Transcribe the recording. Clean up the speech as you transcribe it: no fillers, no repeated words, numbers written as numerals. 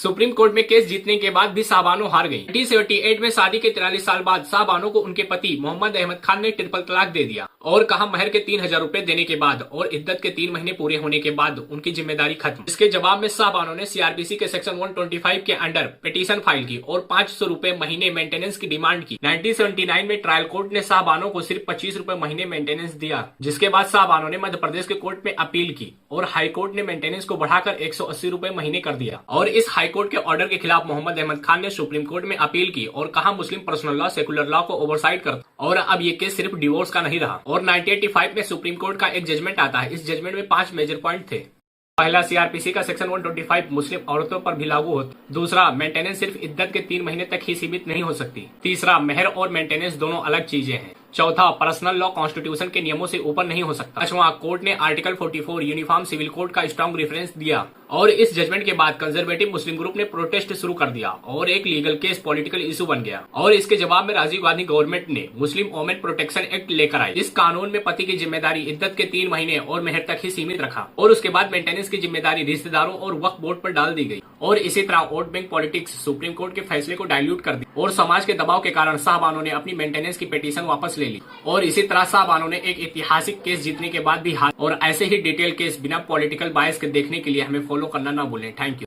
Supreme court में case जीतने के बाद भी शाहबानो हार गई। 1978 में शादी के 43 साल बाद शाहबानो को उनके पति मोहम्मद अहमद खान ने ट्रिपल तलाक दे दिया और कहा महर के 3000 रुपए देने के बाद और इद्दत के 3 महीने पूरे होने के बाद उनकी जिम्मेदारी खत्म। इसके जवाब में शाहबानो ने सीआरपीसी के सेक्शन 125 के अंडर पिटीशन फाइल की और 500 रुपए महीने मेंटेनेंस की डिमांड की। 1979 में ट्रायल कोर्ट ने शाहबानो को सिर्फ 25 रुपए महीने मेंटेनेंस दिया, जिसके बाद शाहबानो ने मध्य प्रदेश के कोर्ट में अपील की और हाई कोर्ट ने मेंटेनेंस को बढ़ाकर 180 रुपए महीने कर दिया। और इस हाई कोर्ट के ऑर्डर के खिलाफ मोहम्मद अहमद खान ने सुप्रीम कोर्ट में अपील की और कहा मुस्लिम पर्सनल लॉ सेकुलर लॉ को ओवरसाइड करता और अब ये केस सिर्फ डिवोर्स का नहीं रहा। और 1985 में सुप्रीम कोर्ट का एक जजमेंट आता है। इस जजमेंट में 5 मेजर पॉइंट थे। पहला, सीआरपीसी का सेक्शन 125 मुस्लिम औरतों पर भी लागू होता। दूसरा, मेंटेनेंस सिर्फ इद्दत के 3 महीने तक ही सीमित नहीं हो सकती। तीसरा, मेहर और मेंटेनेंस दोनों अलग चीजें हैं। चौथा, पर्सनल लॉ कॉन्स्टिट्यूशन के नियमों से ऊपर नहीं हो सकता। पांचवां, कोर्ट ने आर्टिकल 44 यूनिफॉर्म सिविल कोड का स्ट्रॉन्ग रेफरेंस दिया और इस जजमेंट के बाद कंजर्वेटिव मुस्लिम ग्रुप ने प्रोटेस्ट शुरू कर दिया और एक लीगल केस पॉलिटिकल इशू बन गया। और इसके जवाब में राजीव गांधी गवर्नमेंट ने मुस्लिम वोमेन प्रोटेक्शन एक्ट लेकर आई। इस कानून में पति की जिम्मेदारी इद्दत के 3 महीने और मेहर तक ही सीमित रखा और उसके बाद मेंटेनेंस की जिम्मेदारी रिश्तेदारों और वक्फ बोर्ड पर डाल दी गई। और इसी तरह vote bank politics supreme court के फैसले को डायल्यूट कर दी और समाज के दबाव के कारण शाहबानो ने अपनी मेंटेनेंस की पिटीशन वापस ले ली। और इसी तरह शाहबानो ने एक ऐतिहासिक केस जीतने के बाद भी हार। और ऐसे ही डिटेल केस बिना पॉलिटिकल बायस के देखने के लिए हमें फॉलो करना ना भूलें। Thank you.